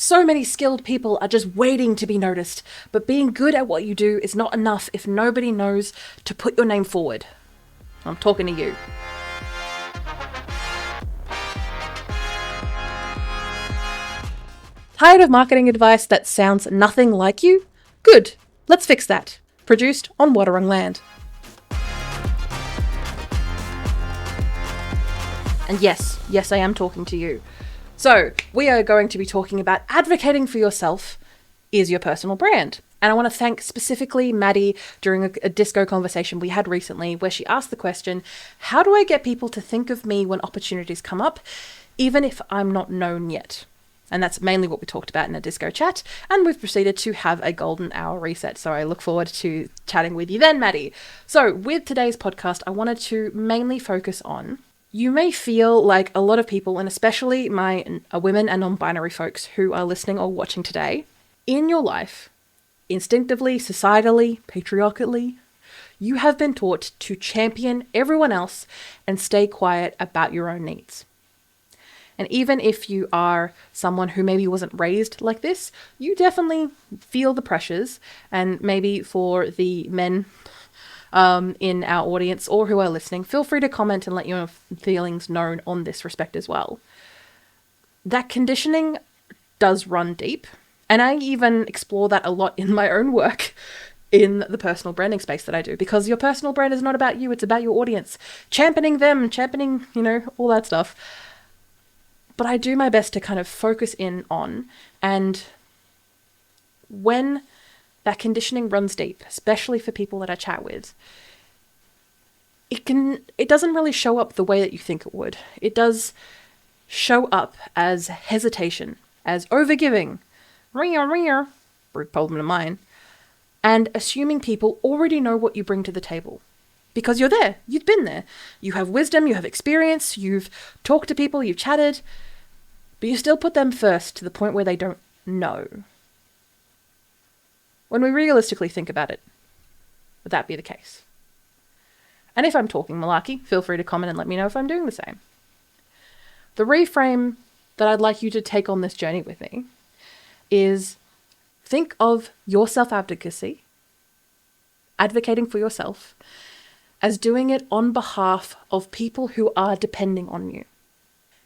So many skilled people are just waiting to be noticed, but being good at what you do is not enough if nobody knows to put your name forward. I'm talking to you. Tired of marketing advice that sounds nothing like you? Good, let's fix that. Produced on Wadawurrung land. And yes, I am talking to you. So, we are going to be talking about advocating for yourself is your personal brand. And I want to thank specifically Maddie during a disco conversation we had recently where she asked the question, how do I get people to think of me when opportunities come up, even if I'm not known yet? And that's mainly what we talked about in a disco chat. And we've proceeded to have a golden hour reset. So I look forward to chatting with you then, Maddie. So with today's podcast, I wanted to mainly focus on, you may feel like a lot of people, and especially my women and non-binary folks who are listening or watching today, in your life, instinctively, societally, patriarchally, you have been taught to champion everyone else and stay quiet about your own needs. And even if you are someone who maybe wasn't raised like this, you definitely feel the pressures. And maybe for the men in our audience or who are listening, feel free to comment and let your feelings known on this respect as well. That conditioning does run deep. And I even explore that a lot in my own work in the personal branding space that I do, because your personal brand is not about you, it's about your audience. Championing them, championing, all that stuff. But I do my best to kind of focus in on, and when that conditioning runs deep, especially for people that I chat with, it doesn't really show up the way that you think it would. It does show up as hesitation, as overgiving, rude problem of mine, and assuming people already know what you bring to the table. Because you're there, you've been there, you have wisdom, you have experience, you've talked to people, you've chatted, but you still put them first to the point where they don't know. When we realistically think about it, would that be the case? And if I'm talking malarkey, feel free to comment and let me know if I'm doing the same. The reframe that I'd like you to take on this journey with me is think of your self-advocacy, advocating for yourself, as doing it on behalf of people who are depending on you.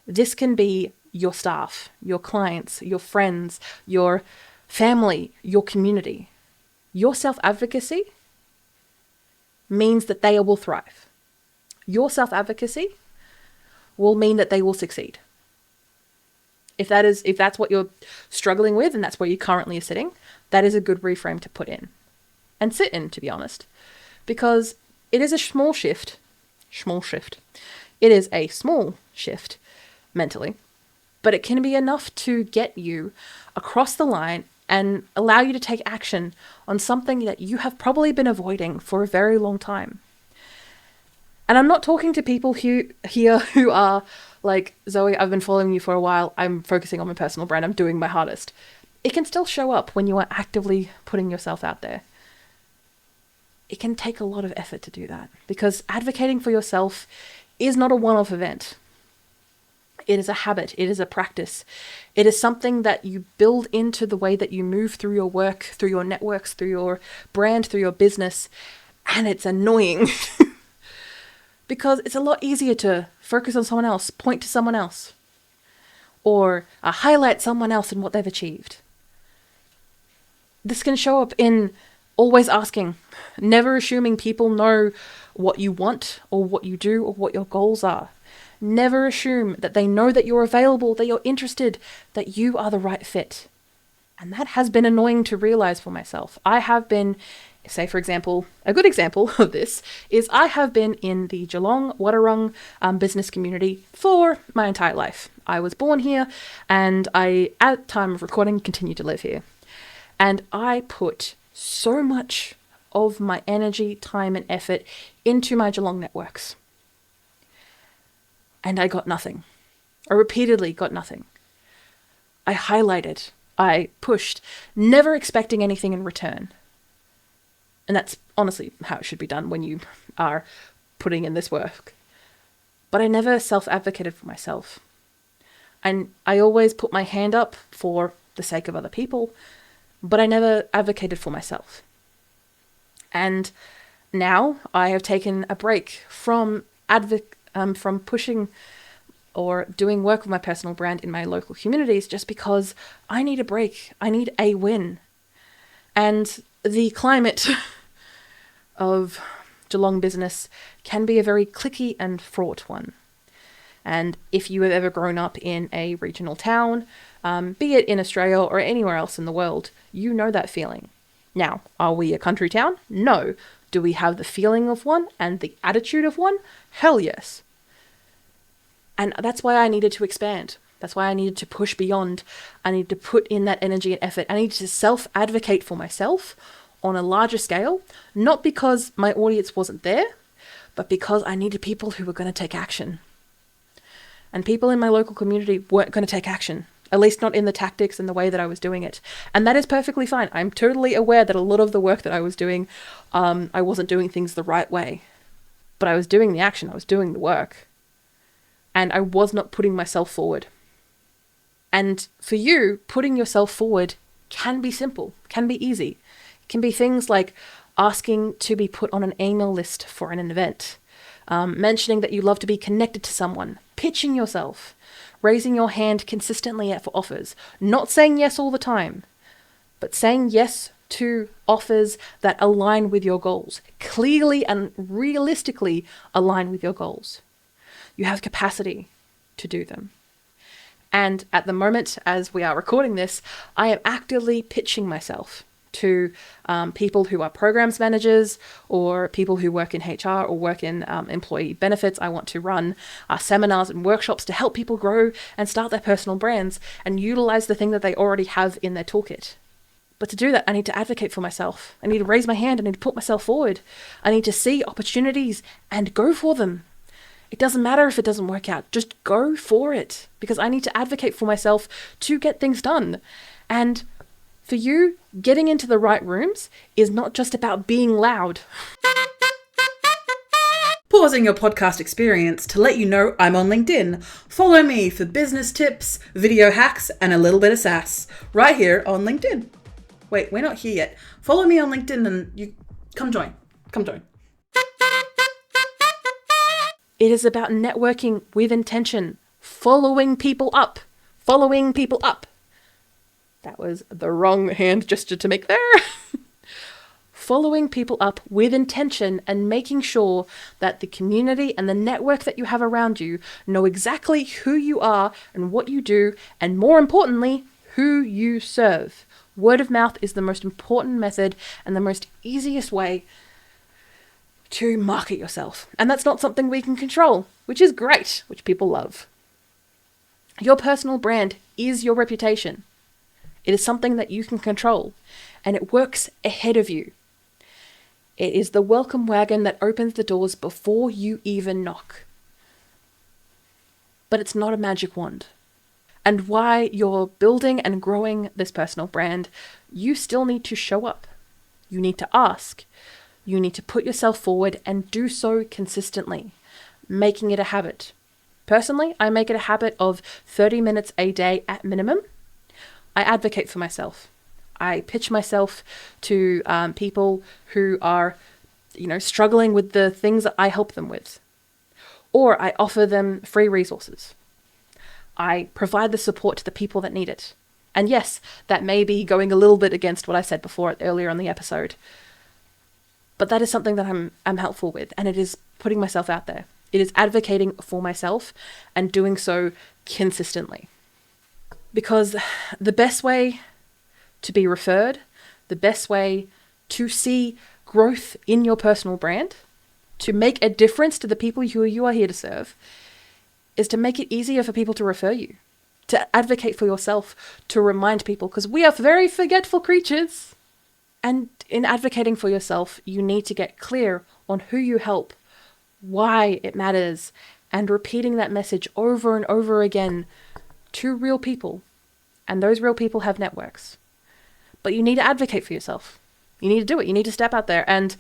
This can be your staff, your clients, your friends, your family, your community. Your self-advocacy means that they will thrive. Your self-advocacy will mean that they will succeed. If that's what you're struggling with and that's where you currently are sitting, that is a good reframe to put in and sit in, to be honest, because it is a small shift. It is a small shift mentally, but it can be enough to get you across the line and allow you to take action on something that you have probably been avoiding for a very long time. And I'm not talking to people who are like, Zoe, I've been following you for a while. I'm focusing on my personal brand. I'm doing my hardest. It can still show up when you are actively putting yourself out there. It can take a lot of effort to do that, because advocating for yourself is not a one-off event. It is a habit. It is a practice. It is something that you build into the way that you move through your work, through your networks, through your brand, through your business. And it's annoying because it's a lot easier to focus on someone else, point to someone else, or highlight someone else and what they've achieved. This can show up in always asking, never assuming people know what you want or what you do or what your goals are. Never assume that they know that you're available, that you're interested, that you are the right fit. And that has been annoying to realize for myself. I have been, say for example, a good example of this is I have been in the Geelong Wadawurrung business community for my entire life. I was born here and I, at time of recording, continue to live here. And I put so much of my energy, time and effort into my Geelong networks. And I got nothing. I repeatedly got nothing. I highlighted, I pushed, never expecting anything in return. And that's honestly how it should be done when you are putting in this work. But I never self-advocated for myself. And I always put my hand up for the sake of other people, but I never advocated for myself. And now I have taken a break from pushing or doing work with my personal brand in my local communities just because I need a break. I need a win. And the climate of Geelong business can be a very cliquey and fraught one. And if you have ever grown up in a regional town, be it in Australia or anywhere else in the world, you know that feeling. Now, are we a country town? No. Do we have the feeling of one and the attitude of one? Hell yes. And that's why I needed to expand. That's why I needed to push beyond. I needed to put in that energy and effort. I needed to self-advocate for myself on a larger scale, not because my audience wasn't there, but because I needed people who were going to take action. And people in my local community weren't going to take action, at least not in the tactics and the way that I was doing it. And that is perfectly fine. I'm totally aware that a lot of the work that I was doing, I wasn't doing things the right way. But I was doing the action, I was doing the work. And I was not putting myself forward. And for you, putting yourself forward can be simple, can be easy. It can be things like asking to be put on an email list for an event, mentioning that you love to be connected to someone, pitching yourself, raising your hand consistently for offers, not saying yes all the time, but saying yes to offers that align with your goals, clearly and realistically align with your goals. You have capacity to do them. And at the moment, as we are recording this, I am actively pitching myself to people who are programs managers or people who work in HR or work in employee benefits. I want to run seminars and workshops to help people grow and start their personal brands and utilize the thing that they already have in their toolkit. But to do that, I need to advocate for myself. I need to raise my hand. I need to put myself forward. I need to see opportunities and go for them. It doesn't matter if it doesn't work out. Just go for it, because I need to advocate for myself to get things done. And for you, getting into the right rooms is not just about being loud. Pausing your podcast experience to let you know I'm on LinkedIn. Follow me for business tips, video hacks, and a little bit of sass right here on LinkedIn. Wait, we're not here yet. Follow me on LinkedIn and you come join. Come join. It is about networking with intention, following people up. That was the wrong hand gesture to make there. Following people up with intention and making sure that the community and the network that you have around you know exactly who you are and what you do, and more importantly, who you serve. Word of mouth is the most important method and the most easiest way to market yourself. And that's not something we can control, which is great, which people love. Your personal brand is your reputation. It is something that you can control, and it works ahead of you. It is the welcome wagon that opens the doors before you even knock. But it's not a magic wand. And while you're building and growing this personal brand, you still need to show up. You need to ask. You need to put yourself forward and do so consistently, making it a habit. Personally, I make it a habit of 30 minutes a day at minimum. I advocate for myself. I pitch myself to people who are, struggling with the things that I help them with. Or I offer them free resources. I provide the support to the people that need it. And yes, that may be going a little bit against what I said before earlier on the episode. But that is something that I'm helpful with, and it is putting myself out there. It is advocating for myself and doing so consistently. Because the best way to be referred, the best way to see growth in your personal brand, to make a difference to the people who you are here to serve, is to make it easier for people to refer you, to advocate for yourself, to remind people, because we are very forgetful creatures. And in advocating for yourself, you need to get clear on who you help, why it matters, and repeating that message over and over again to real people. And those real people have networks. But you need to advocate for yourself. You need to do it. You need to step out there. And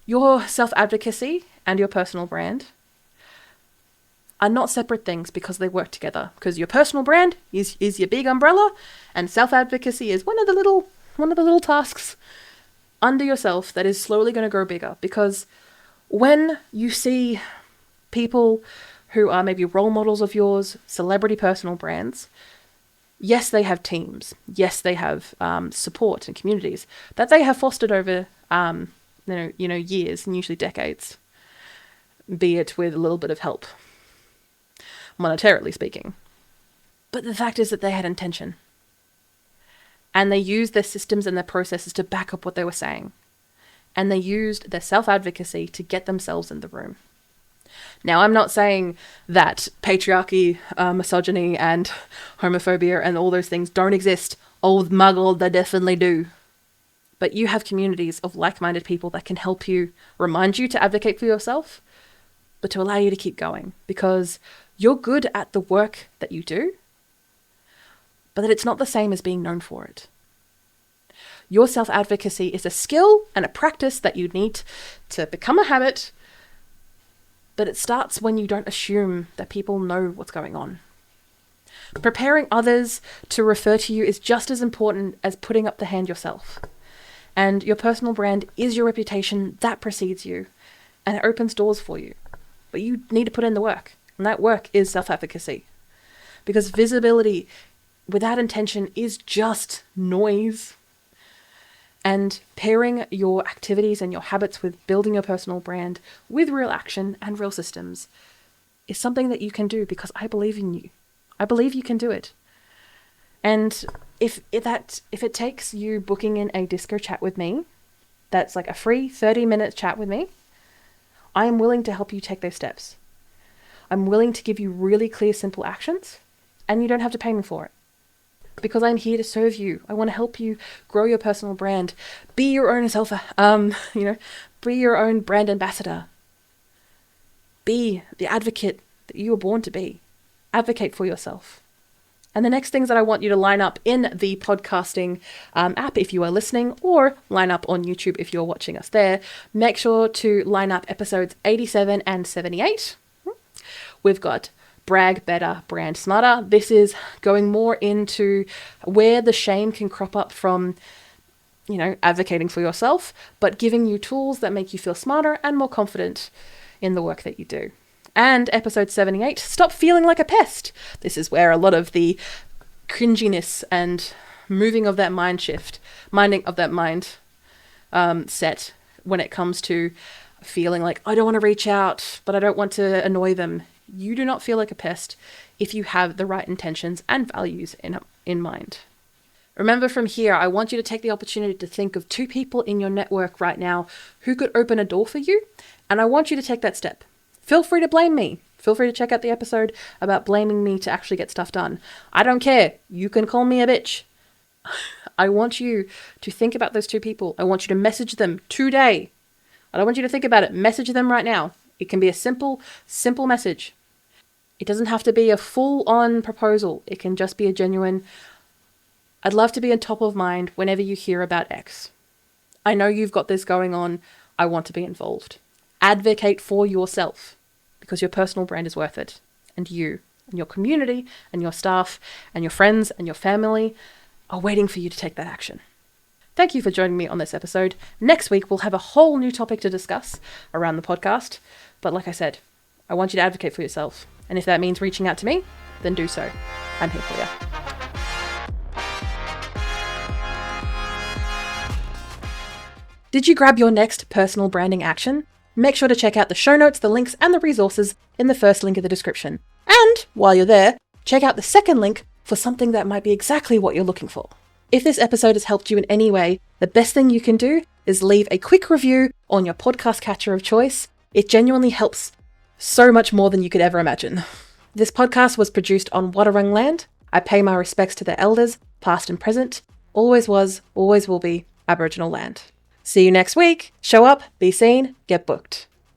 your self-advocacy and your personal brand are not separate things because they work together. Because your personal brand is your big umbrella, and self-advocacy is one of the little tasks under yourself that is slowly going to grow bigger. Because when you see people who are maybe role models of yours, celebrity personal brands, yes, they have teams. Yes, they have support and communities that they have fostered over years and usually decades, be it with a little bit of help, monetarily speaking. But the fact is that they had intention. And they used their systems and their processes to back up what they were saying. And they used their self-advocacy to get themselves in the room. Now, I'm not saying that patriarchy, misogyny, and homophobia and all those things don't exist. Oh, muggle, they definitely do. But you have communities of like-minded people that can help you, remind you to advocate for yourself, but to allow you to keep going. Because you're good at the work that you do, but that it's not the same as being known for it. Your self-advocacy is a skill and a practice that you need to become a habit, but it starts when you don't assume that people know what's going on. Preparing others to refer to you is just as important as putting up the hand yourself. And your personal brand is your reputation that precedes you, and it opens doors for you. But you need to put in the work, and that work is self-advocacy. Because visibility without intention is just noise. And pairing your activities and your habits with building your personal brand with real action and real systems is something that you can do, because I believe in you. I believe you can do it. And if it takes you booking in a disco chat with me, that's like a free 30-minute chat with me, I am willing to help you take those steps. I'm willing to give you really clear, simple actions, and you don't have to pay me for it. Because I'm here to serve you. I want to help you grow your personal brand. Be your own be your own brand ambassador. Be the advocate that you were born to be. Advocate for yourself. And the next things that I want you to line up in the podcasting app if you are listening, or line up on YouTube if you're watching us there, make sure to line up episodes 87 and 78. We've got Brag Better, Brand Smarter. This is going more into where the shame can crop up from, advocating for yourself, but giving you tools that make you feel smarter and more confident in the work that you do. And episode 78, Stop Feeling Like a Pest. This is where a lot of the cringiness and minding of that mind set when it comes to feeling like, I don't want to reach out, but I don't want to annoy them. You do not feel like a pest if you have the right intentions and values in mind. Remember, from here, I want you to take the opportunity to think of 2 people in your network right now who could open a door for you, and I want you to take that step. Feel free to blame me. Feel free to check out the episode about blaming me to actually get stuff done. I don't care. You can call me a bitch. I want you to think about those 2 people. I want you to message them today. I don't want you to think about it. Message them right now. It can be a simple message. It doesn't have to be a full-on proposal. It can just be a genuine, I'd love to be on top of mind whenever you hear about X. I know you've got this going on. I want to be involved. Advocate for yourself, because your personal brand is worth it. And you and your community and your staff and your friends and your family are waiting for you to take that action. Thank you for joining me on this episode. Next week, we'll have a whole new topic to discuss around the podcast. But like I said, I want you to advocate for yourself. And if that means reaching out to me, then do so. I'm here for you. Did you grab your next personal branding action? Make sure to check out the show notes, the links, and the resources in the first link of the description. And while you're there, check out the second link for something that might be exactly what you're looking for. If this episode has helped you in any way, the best thing you can do is leave a quick review on your podcast catcher of choice. It genuinely helps so much more than you could ever imagine. This podcast was produced on Wadawurrung land. I pay my respects to the elders, past and present. Always was, always will be Aboriginal land. See you next week. Show up, be seen, get booked.